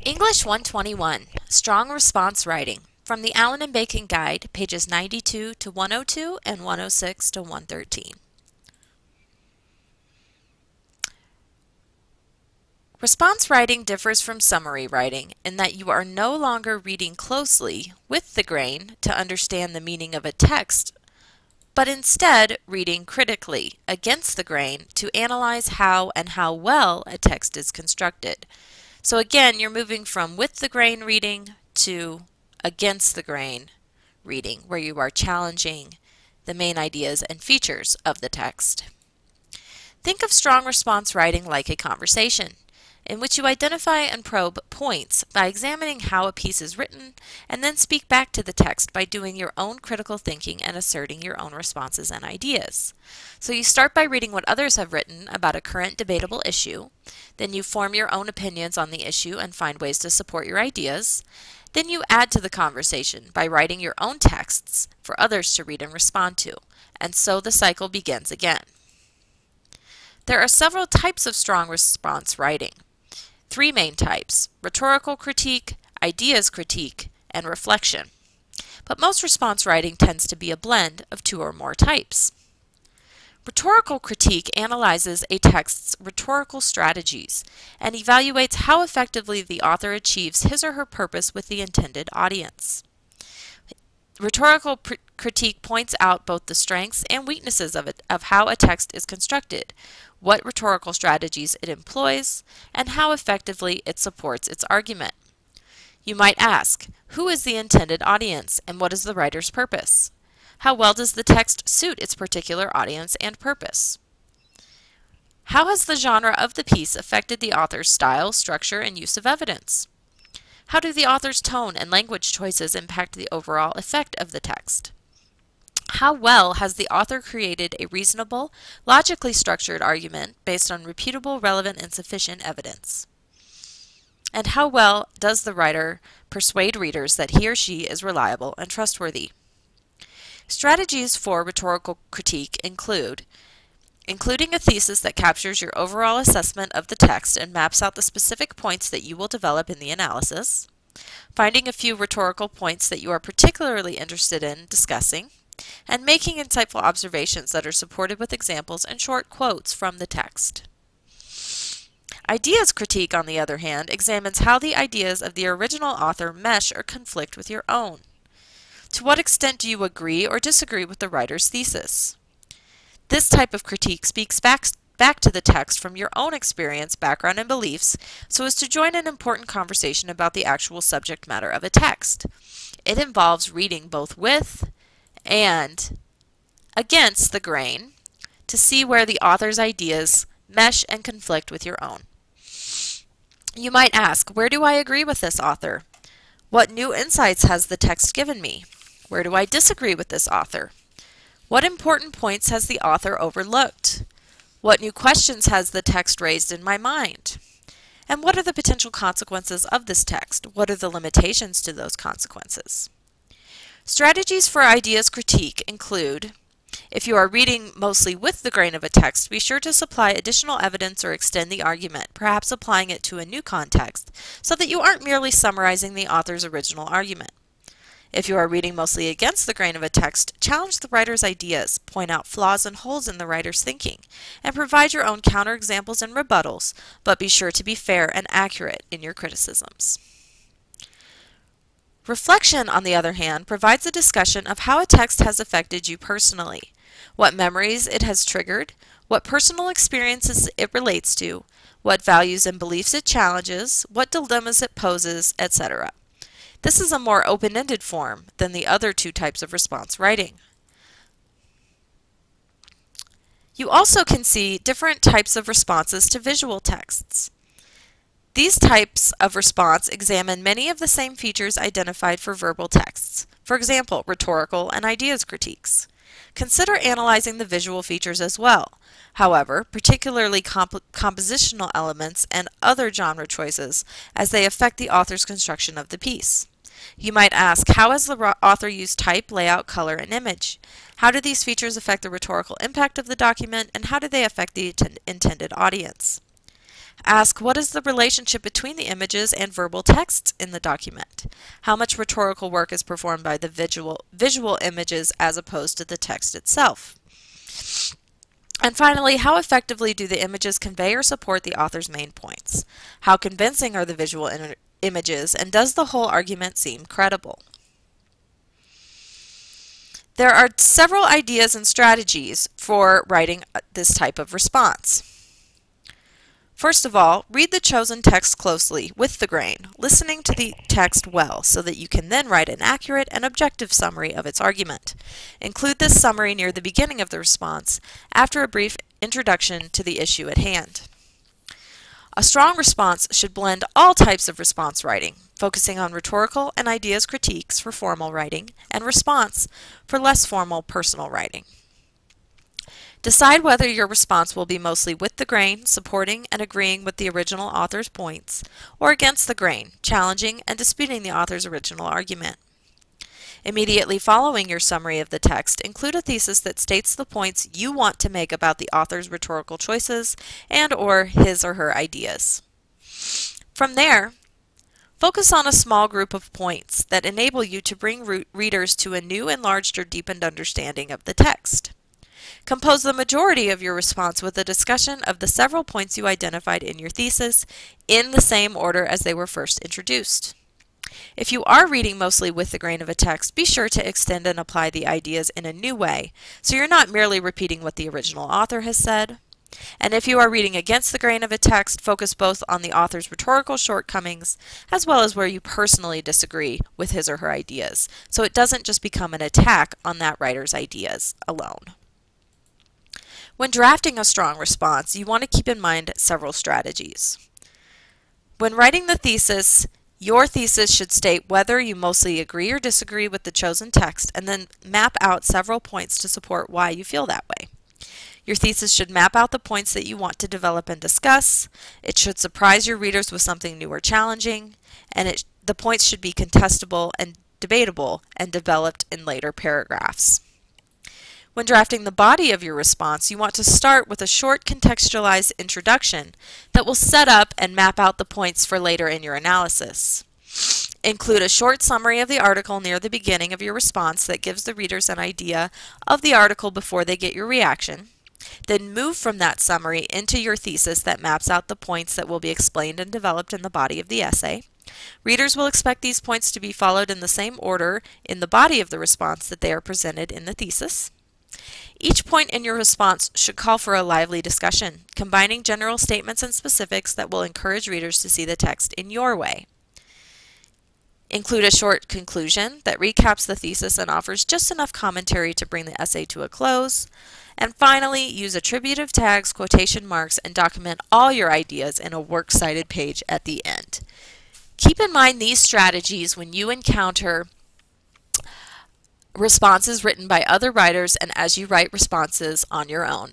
English 121, Strong Response Writing, from the Allen and Bacon Guide, pages 92 to 102 and 106 to 113. Response writing differs from summary writing in that you are no longer reading closely with the grain to understand the meaning of a text, but instead reading critically against the grain to analyze how and how well a text is constructed. So again, you're moving from with the grain reading to against the grain reading, where you are challenging the main ideas and features of the text. Think of strong response writing like a conversation, in which you identify and probe points by examining how a piece is written, and then speak back to the text by doing your own critical thinking and asserting your own responses and ideas. So you start by reading what others have written about a current debatable issue, then you form your own opinions on the issue and find ways to support your ideas. Then you add to the conversation by writing your own texts for others to read and respond to, and so the cycle begins again. There are several types of strong response writing. Three main types: rhetorical critique, ideas critique, and reflection. But most response writing tends to be a blend of two or more types. Rhetorical critique analyzes a text's rhetorical strategies and evaluates how effectively the author achieves his or her purpose with the intended audience. Rhetorical critique points out both the strengths and weaknesses of how a text is constructed, what rhetorical strategies it employs, and how effectively it supports its argument. You might ask, who is the intended audience and what is the writer's purpose? How well does the text suit its particular audience and purpose? How has the genre of the piece affected the author's style, structure, and use of evidence? How do the author's tone and language choices impact the overall effect of the text? How well has the author created a reasonable, logically structured argument based on reputable, relevant, and sufficient evidence? And how well does the writer persuade readers that he or she is reliable and trustworthy? Strategies for rhetorical critique including a thesis that captures your overall assessment of the text and maps out the specific points that you will develop in the analysis, finding a few rhetorical points that you are particularly interested in discussing, and making insightful observations that are supported with examples and short quotes from the text. Ideas critique, on the other hand, examines how the ideas of the original author mesh or conflict with your own. To what extent do you agree or disagree with the writer's thesis? This type of critique speaks back to the text from your own experience, background, and beliefs so as to join an important conversation about the actual subject matter of a text. It involves reading both with and against the grain to see where the author's ideas mesh and conflict with your own. You might ask, where do I agree with this author? What new insights has the text given me? Where do I disagree with this author? What important points has the author overlooked? What new questions has the text raised in my mind? And what are the potential consequences of this text? What are the limitations to those consequences? Strategies for ideas critique include, if you are reading mostly with the grain of a text, be sure to supply additional evidence or extend the argument, perhaps applying it to a new context, so that you aren't merely summarizing the author's original argument. If you are reading mostly against the grain of a text, challenge the writer's ideas, point out flaws and holes in the writer's thinking, and provide your own counterexamples and rebuttals, but be sure to be fair and accurate in your criticisms. Reflection, on the other hand, provides a discussion of how a text has affected you personally, what memories it has triggered, what personal experiences it relates to, what values and beliefs it challenges, what dilemmas it poses, etc. This is a more open-ended form than the other two types of response writing. You also can see different types of responses to visual texts. These types of response examine many of the same features identified for verbal texts, for example, rhetorical and ideas critiques. Consider analyzing the visual features as well, however, particularly compositional elements and other genre choices as they affect the author's construction of the piece. You might ask, how has the author used type, layout, color, and image? How do these features affect the rhetorical impact of the document, and how do they affect the intended audience? Ask, what is the relationship between the images and verbal texts in the document? How much rhetorical work is performed by the visual images as opposed to the text itself? And finally, how effectively do the images convey or support the author's main points? How convincing are the visual images, and does the whole argument seem credible? There are several ideas and strategies for writing this type of response. First of all, read the chosen text closely with the grain, listening to the text well so that you can then write an accurate and objective summary of its argument. Include this summary near the beginning of the response after a brief introduction to the issue at hand. A strong response should blend all types of response writing, focusing on rhetorical and ideas critiques for formal writing and response for less formal personal writing. Decide whether your response will be mostly with the grain, supporting and agreeing with the original author's points, or against the grain, challenging and disputing the author's original argument. Immediately following your summary of the text, include a thesis that states the points you want to make about the author's rhetorical choices and/or his or her ideas. From there, focus on a small group of points that enable you to bring readers to a new, enlarged, or deepened understanding of the text. Compose the majority of your response with a discussion of the several points you identified in your thesis in the same order as they were first introduced. If you are reading mostly with the grain of a text, be sure to extend and apply the ideas in a new way, so you're not merely repeating what the original author has said. And if you are reading against the grain of a text, focus both on the author's rhetorical shortcomings as well as where you personally disagree with his or her ideas, so it doesn't just become an attack on that writer's ideas alone. When drafting a strong response, you want to keep in mind several strategies. When writing the thesis, your thesis should state whether you mostly agree or disagree with the chosen text, and then map out several points to support why you feel that way. Your thesis should map out the points that you want to develop and discuss. It should surprise your readers with something new or challenging, and the points should be contestable and debatable and developed in later paragraphs. When drafting the body of your response, you want to start with a short contextualized introduction that will set up and map out the points for later in your analysis. Include a short summary of the article near the beginning of your response that gives the readers an idea of the article before they get your reaction. Then move from that summary into your thesis that maps out the points that will be explained and developed in the body of the essay. Readers will expect these points to be followed in the same order in the body of the response that they are presented in the thesis. Each point in your response should call for a lively discussion, combining general statements and specifics that will encourage readers to see the text in your way. Include a short conclusion that recaps the thesis and offers just enough commentary to bring the essay to a close. And finally, use attributive tags, quotation marks, and document all your ideas in a works cited page at the end. Keep in mind these strategies when you encounter responses written by other writers and as you write responses on your own.